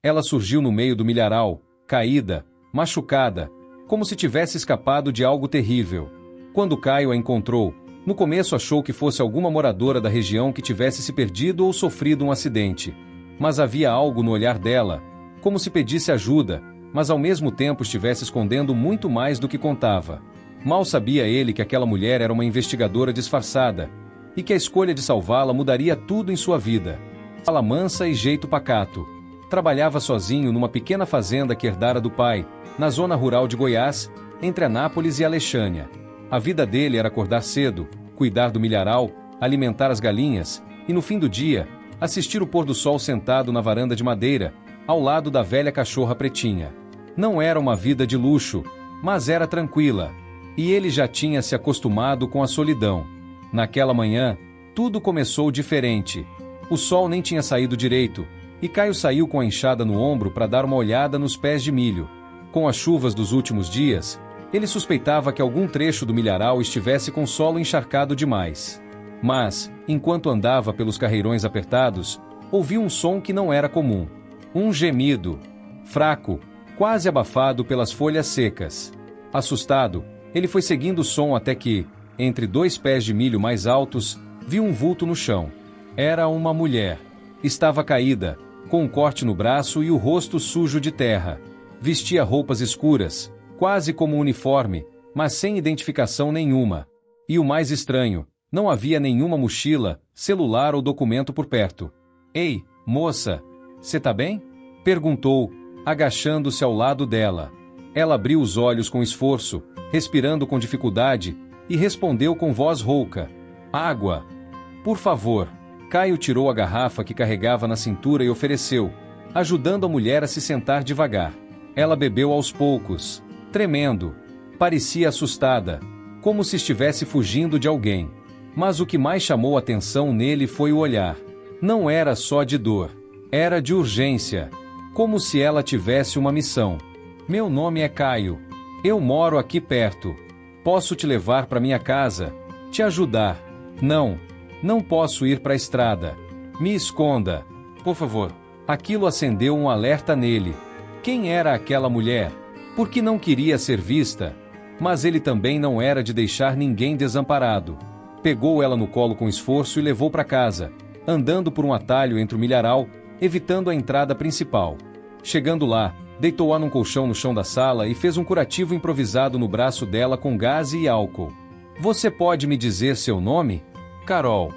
Ela surgiu no meio do milharal, caída, machucada, como se tivesse escapado de algo terrível. Quando Caio a encontrou, no começo achou que fosse alguma moradora da região que tivesse se perdido ou sofrido um acidente. Mas havia algo no olhar dela, como se pedisse ajuda, mas ao mesmo tempo estivesse escondendo muito mais do que contava. Mal sabia ele que aquela mulher era uma investigadora disfarçada, e que a escolha de salvá-la mudaria tudo em sua vida. Fala mansa e jeito pacato. Trabalhava sozinho numa pequena fazenda que herdara do pai, na zona rural de Goiás, entre Anápolis e Alexânia. A vida dele era acordar cedo, cuidar do milharal, alimentar as galinhas, e no fim do dia, assistir o pôr do sol sentado na varanda de madeira, ao lado da velha cachorra pretinha. Não era uma vida de luxo, mas era tranquila, e ele já tinha se acostumado com a solidão. Naquela manhã, tudo começou diferente. O sol nem tinha saído direito, e Caio saiu com a enxada no ombro para dar uma olhada nos pés de milho. Com as chuvas dos últimos dias, ele suspeitava que algum trecho do milharal estivesse com solo encharcado demais. Mas, enquanto andava pelos carreirões apertados, ouviu um som que não era comum. Um gemido, fraco, quase abafado pelas folhas secas. Assustado, ele foi seguindo o som até que, entre dois pés de milho mais altos, viu um vulto no chão. Era uma mulher. Estava caída, com um corte no braço e o rosto sujo de terra. Vestia roupas escuras, quase como um uniforme, mas sem identificação nenhuma. E o mais estranho, não havia nenhuma mochila, celular ou documento por perto. "Ei, moça, você tá bem?" perguntou, agachando-se ao lado dela. Ela abriu os olhos com esforço, respirando com dificuldade, e respondeu com voz rouca: "Água. Por favor." Caio tirou a garrafa que carregava na cintura e ofereceu, ajudando a mulher a se sentar devagar. Ela bebeu aos poucos, tremendo. Parecia assustada, como se estivesse fugindo de alguém. Mas o que mais chamou a atenção nele foi o olhar. Não era só de dor, era de urgência, como se ela tivesse uma missão. "Meu nome é Caio. Eu moro aqui perto. Posso te levar para minha casa, te ajudar." Não posso ir para a estrada. Me esconda, por favor." Aquilo acendeu um alerta nele. Quem era aquela mulher? Por que não queria ser vista? Mas ele também não era de deixar ninguém desamparado. Pegou ela no colo com esforço e levou para casa, andando por um atalho entre o milharal, evitando a entrada principal. Chegando lá, deitou-a num colchão no chão da sala e fez um curativo improvisado no braço dela com gás e álcool. "Você pode me dizer seu nome?" "Carol."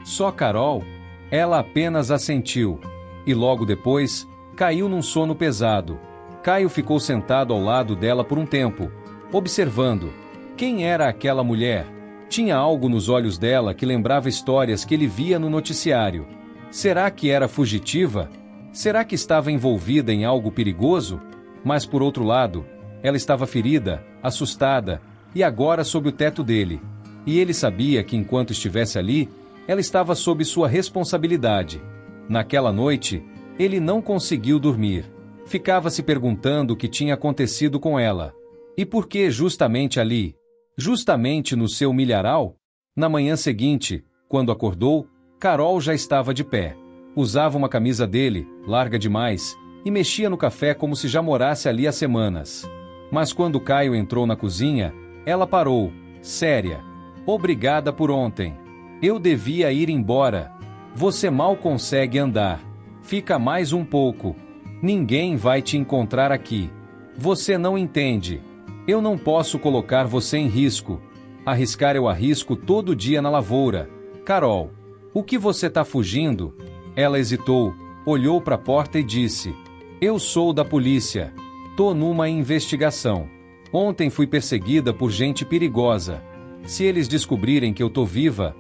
"Só Carol?" Ela apenas assentiu. E logo depois, caiu num sono pesado. Caio ficou sentado ao lado dela por um tempo, observando. Quem era aquela mulher? Tinha algo nos olhos dela que lembrava histórias que ele via no noticiário. Será que era fugitiva? Será que estava envolvida em algo perigoso? Mas por outro lado, ela estava ferida, assustada, e agora sob o teto dele. E ele sabia que enquanto estivesse ali, ela estava sob sua responsabilidade. Naquela noite, ele não conseguiu dormir. Ficava se perguntando o que tinha acontecido com ela. E por que justamente ali? Justamente no seu milharal? Na manhã seguinte, quando acordou, Carol já estava de pé. Usava uma camisa dele, larga demais, e mexia no café como se já morasse ali há semanas. Mas quando Caio entrou na cozinha, ela parou, séria. "Obrigada por ontem. Eu devia ir embora. Você mal consegue andar. Fica mais um pouco. Ninguém vai te encontrar aqui. Você não entende. Eu não posso colocar você em risco. Arriscar eu arrisco todo dia na lavoura. Carol, o que você tá fugindo?" Ela hesitou, olhou para a porta e disse: "Eu sou da polícia. Tô numa investigação. Ontem fui perseguida por gente perigosa. Se eles descobrirem que eu tô viva,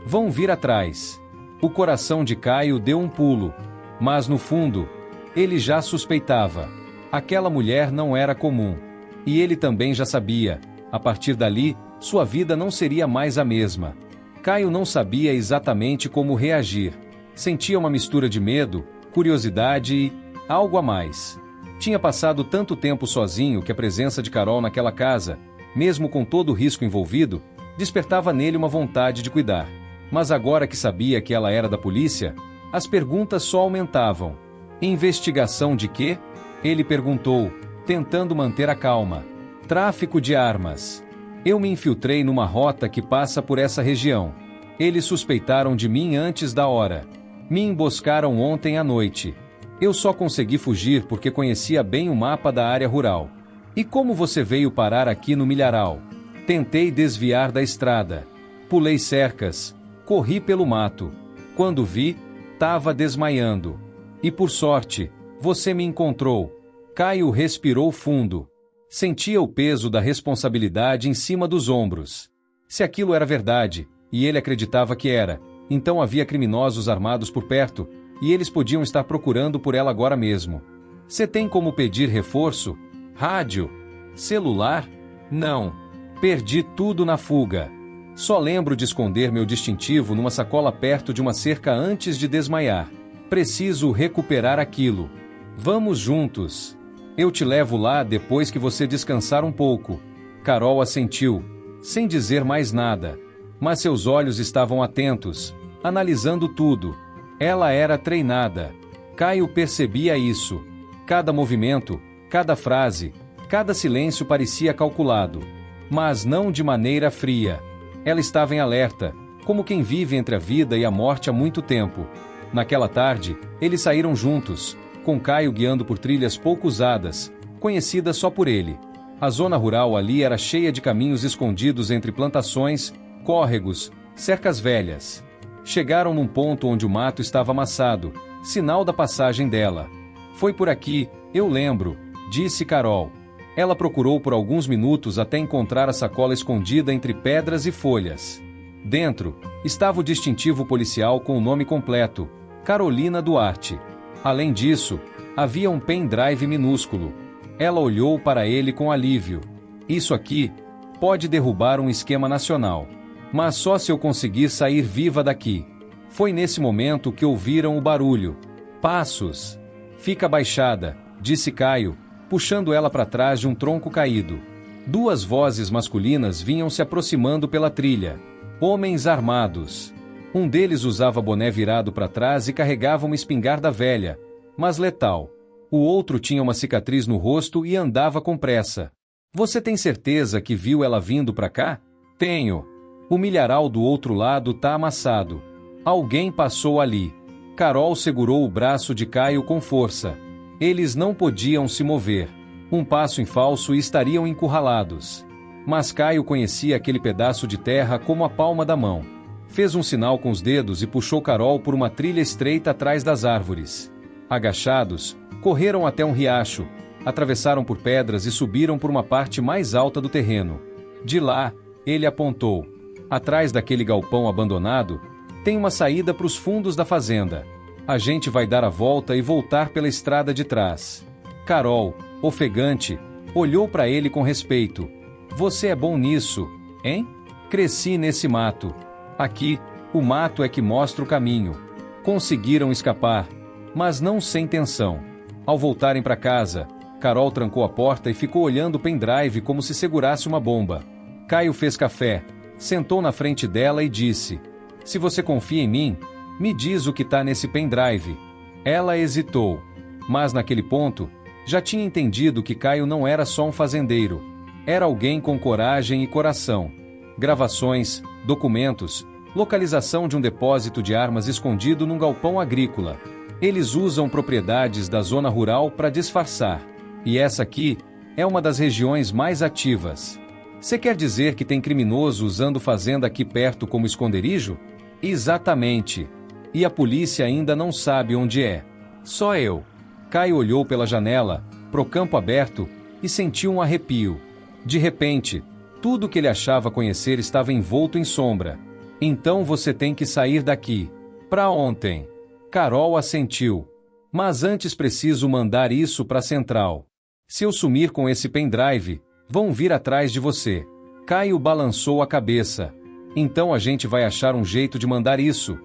vão vir atrás." O coração de Caio deu um pulo. Mas no fundo, ele já suspeitava. Aquela mulher não era comum. E ele também já sabia. A partir dali, sua vida não seria mais a mesma. Caio não sabia exatamente como reagir. Sentia uma mistura de medo, curiosidade e algo a mais. Tinha passado tanto tempo sozinho que a presença de Carol naquela casa, mesmo com todo o risco envolvido, despertava nele uma vontade de cuidar. Mas agora que sabia que ela era da polícia, as perguntas só aumentavam. Investigação de quê? Ele perguntou, tentando manter a calma. Tráfico de armas. Eu me infiltrei numa rota que passa por essa região. Eles suspeitaram de mim antes da hora. Me emboscaram ontem à noite. Eu só consegui fugir porque conhecia bem o mapa da área rural. E como você veio parar aqui no milharal? Tentei desviar da estrada. Pulei cercas. Corri pelo mato. Quando vi, tava desmaiando. E por sorte, você me encontrou. Caio respirou fundo. Sentia o peso da responsabilidade em cima dos ombros. Se aquilo era verdade, e ele acreditava que era, então havia criminosos armados por perto, e eles podiam estar procurando por ela agora mesmo. Você tem como pedir reforço? Rádio? Celular? Não. Perdi tudo na fuga. Só lembro de esconder meu distintivo numa sacola perto de uma cerca antes de desmaiar. Preciso recuperar aquilo. Vamos juntos. Eu te levo lá depois que você descansar um pouco. Carol assentiu, sem dizer mais nada. Mas seus olhos estavam atentos, analisando tudo. Ela era treinada. Caio percebia isso. Cada movimento, cada frase, cada silêncio parecia calculado. Mas não de maneira fria. Ela estava em alerta, como quem vive entre a vida e a morte há muito tempo. Naquela tarde, eles saíram juntos, com Caio guiando por trilhas pouco usadas, conhecidas só por ele. A zona rural ali era cheia de caminhos escondidos entre plantações, córregos, cercas velhas. Chegaram num ponto onde o mato estava amassado, sinal da passagem dela. Foi por aqui, eu lembro, disse Carol. Ela procurou por alguns minutos até encontrar a sacola escondida entre pedras e folhas. Dentro, estava o distintivo policial com o nome completo, Carolina Duarte. Além disso, havia um pendrive minúsculo. Ela olhou para ele com alívio. Isso aqui pode derrubar um esquema nacional. Mas só se eu conseguir sair viva daqui. Foi nesse momento que ouviram o barulho. Passos. Fica abaixada, disse Caio, puxando ela para trás de um tronco caído. Duas vozes masculinas vinham se aproximando pela trilha. Homens armados. Um deles usava boné virado para trás e carregava uma espingarda velha, mas letal. O outro tinha uma cicatriz no rosto e andava com pressa. Você tem certeza que viu ela vindo para cá? Tenho. O milharal do outro lado tá amassado. Alguém passou ali. Carol segurou o braço de Caio com força. Eles não podiam se mover. Um passo em falso e estariam encurralados. Mas Caio conhecia aquele pedaço de terra como a palma da mão. Fez um sinal com os dedos e puxou Carol por uma trilha estreita atrás das árvores. Agachados, correram até um riacho, atravessaram por pedras e subiram por uma parte mais alta do terreno. De lá, ele apontou. Atrás daquele galpão abandonado, tem uma saída para os fundos da fazenda. A gente vai dar a volta e voltar pela estrada de trás. Carol, ofegante, olhou para ele com respeito. Você é bom nisso, hein? Cresci nesse mato. Aqui, o mato é que mostra o caminho. Conseguiram escapar, mas não sem tensão. Ao voltarem para casa, Carol trancou a porta e ficou olhando o pendrive como se segurasse uma bomba. Caio fez café, sentou na frente dela e disse: Se você confia em mim, me diz o que tá nesse pendrive. Ela hesitou, mas naquele ponto, já tinha entendido que Caio não era só um fazendeiro. Era alguém com coragem e coração. Gravações, documentos, localização de um depósito de armas escondido num galpão agrícola. Eles usam propriedades da zona rural para disfarçar. E essa aqui é uma das regiões mais ativas. Você quer dizer que tem criminoso usando fazenda aqui perto como esconderijo? Exatamente. E a polícia ainda não sabe onde é. Só eu. Caio olhou pela janela, pro campo aberto, e sentiu um arrepio. De repente, tudo que ele achava conhecer estava envolto em sombra. Então você tem que sair daqui. Pra ontem. Carol assentiu. Mas antes preciso mandar isso pra central. Se eu sumir com esse pendrive, vão vir atrás de você. Caio balançou a cabeça. Então a gente vai achar um jeito de mandar isso.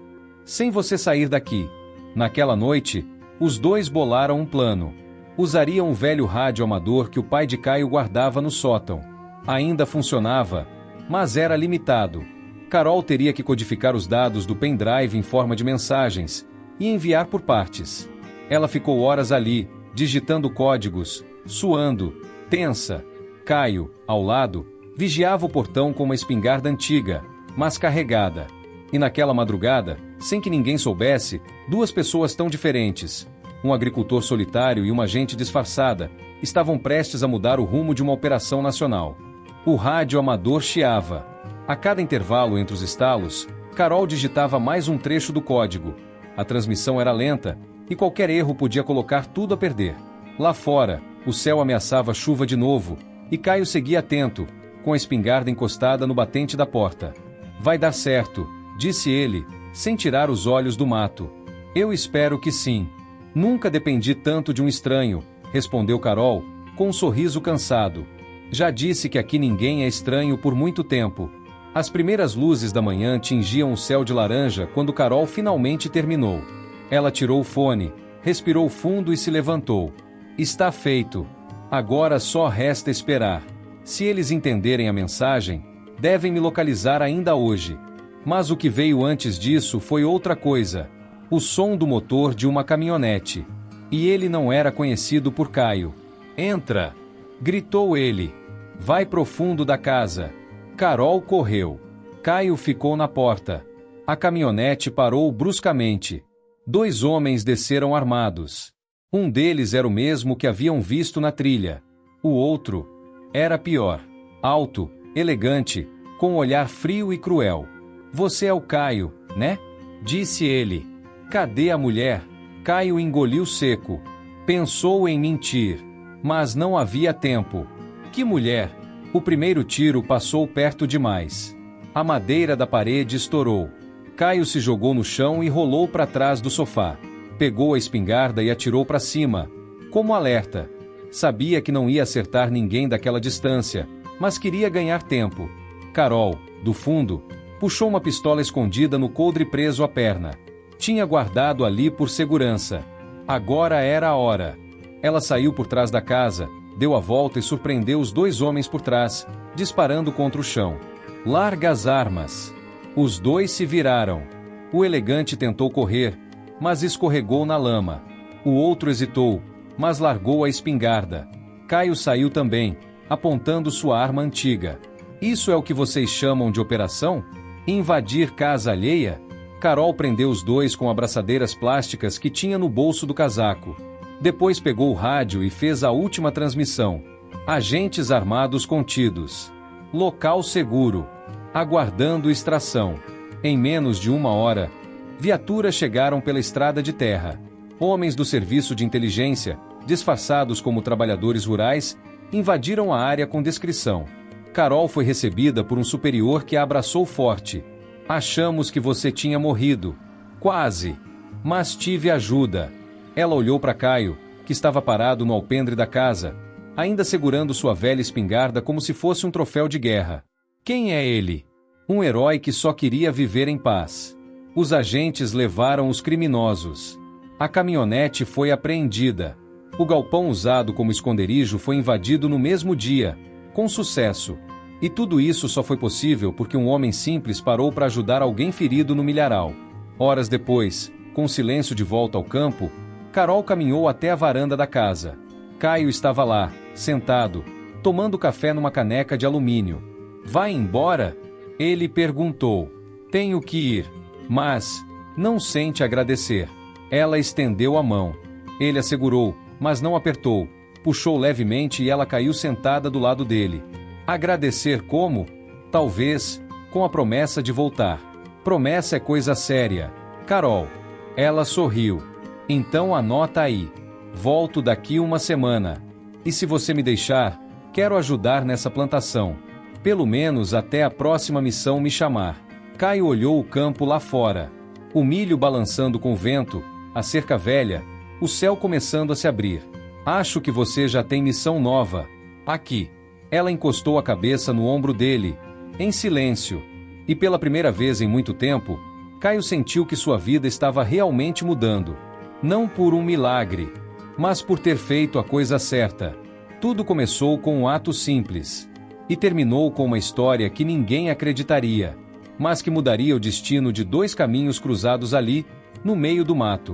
Sem você sair daqui. Naquela noite, os dois bolaram um plano. Usariam um velho rádio amador que o pai de Caio guardava no sótão. Ainda funcionava, mas era limitado. Carol teria que codificar os dados do pendrive em forma de mensagens e enviar por partes. Ela ficou horas ali, digitando códigos, suando, tensa. Caio, ao lado, vigiava o portão com uma espingarda antiga, mas carregada. E naquela madrugada, sem que ninguém soubesse, duas pessoas tão diferentes, um agricultor solitário e uma agente disfarçada, estavam prestes a mudar o rumo de uma operação nacional. O rádio amador chiava. A cada intervalo entre os estalos, Carol digitava mais um trecho do código. A transmissão era lenta, e qualquer erro podia colocar tudo a perder. Lá fora, o céu ameaçava chuva de novo, e Caio seguia atento, com a espingarda encostada no batente da porta. Vai dar certo, disse ele, sem tirar os olhos do mato. Eu espero que sim. Nunca dependi tanto de um estranho, respondeu Carol, com um sorriso cansado. Já disse que aqui ninguém é estranho por muito tempo. As primeiras luzes da manhã tingiam o céu de laranja quando Carol finalmente terminou. Ela tirou o fone, respirou fundo e se levantou. Está feito. Agora só resta esperar. Se eles entenderem a mensagem, devem me localizar ainda hoje. Mas o que veio antes disso foi outra coisa. O som do motor de uma caminhonete. E ele não era conhecido por Caio. Entra! Gritou ele. Vai pro fundo da casa. Carol correu. Caio ficou na porta. A caminhonete parou bruscamente. Dois homens desceram armados. Um deles era o mesmo que haviam visto na trilha. O outro era pior. Alto, elegante, com um olhar frio e cruel. Você é o Caio, né? Disse ele. Cadê a mulher? Caio engoliu seco. Pensou em mentir, mas não havia tempo. Que mulher? O primeiro tiro passou perto demais. A madeira da parede estourou. Caio se jogou no chão e rolou para trás do sofá. Pegou a espingarda e atirou para cima, como alerta. Sabia que não ia acertar ninguém daquela distância, mas queria ganhar tempo. Carol, do fundo, puxou uma pistola escondida no coldre preso à perna. Tinha guardado ali por segurança. Agora era a hora. Ela saiu por trás da casa, deu a volta e surpreendeu os dois homens por trás, disparando contra o chão. Larga as armas. Os dois se viraram. O elegante tentou correr, mas escorregou na lama. O outro hesitou, mas largou a espingarda. Caio saiu também, apontando sua arma antiga. Isso é o que vocês chamam de operação? Invadir casa alheia? Carol prendeu os dois com abraçadeiras plásticas que tinha no bolso do casaco. Depois pegou o rádio e fez a última transmissão. Agentes armados contidos. Local seguro. Aguardando extração. Em menos de 1 hora, viaturas chegaram pela estrada de terra. Homens do serviço de inteligência, disfarçados como trabalhadores rurais, invadiram a área com discrição. Carol foi recebida por um superior que a abraçou forte. Achamos que você tinha morrido. Quase. Mas tive ajuda. Ela olhou para Caio, que estava parado no alpendre da casa, ainda segurando sua velha espingarda como se fosse um troféu de guerra. Quem é ele? Um herói que só queria viver em paz. Os agentes levaram os criminosos. A caminhonete foi apreendida. O galpão usado como esconderijo foi invadido no mesmo dia, com sucesso. E tudo isso só foi possível porque um homem simples parou para ajudar alguém ferido no milharal. Horas depois, com o silêncio de volta ao campo, Carol caminhou até a varanda da casa. Caio estava lá, sentado, tomando café numa caneca de alumínio. Vai embora? Ele perguntou. Tenho que ir. Mas, não sente agradecer. Ela estendeu a mão. Ele a segurou, mas não apertou. Puxou levemente e ela caiu sentada do lado dele. Agradecer como? Talvez, com a promessa de voltar. Promessa é coisa séria. Carol. Ela sorriu. Então anota aí. Volto daqui 1 semana. E se você me deixar, quero ajudar nessa plantação. Pelo menos até a próxima missão me chamar. Caio olhou o campo lá fora. O milho balançando com o vento, a cerca velha, o céu começando a se abrir. Acho que você já tem missão nova. Aqui. Ela encostou a cabeça no ombro dele, em silêncio. E pela primeira vez em muito tempo, Caio sentiu que sua vida estava realmente mudando. Não por um milagre, mas por ter feito a coisa certa. Tudo começou com um ato simples. E terminou com uma história que ninguém acreditaria, mas que mudaria o destino de 2 caminhos cruzados ali, no meio do mato.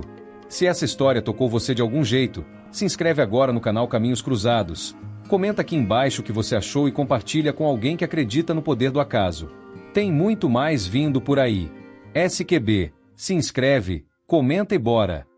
Se essa história tocou você de algum jeito, se inscreve agora no canal Caminhos Cruzados. Comenta aqui embaixo o que você achou e compartilha com alguém que acredita no poder do acaso. Tem muito mais vindo por aí. SQB, se inscreve, comenta e bora!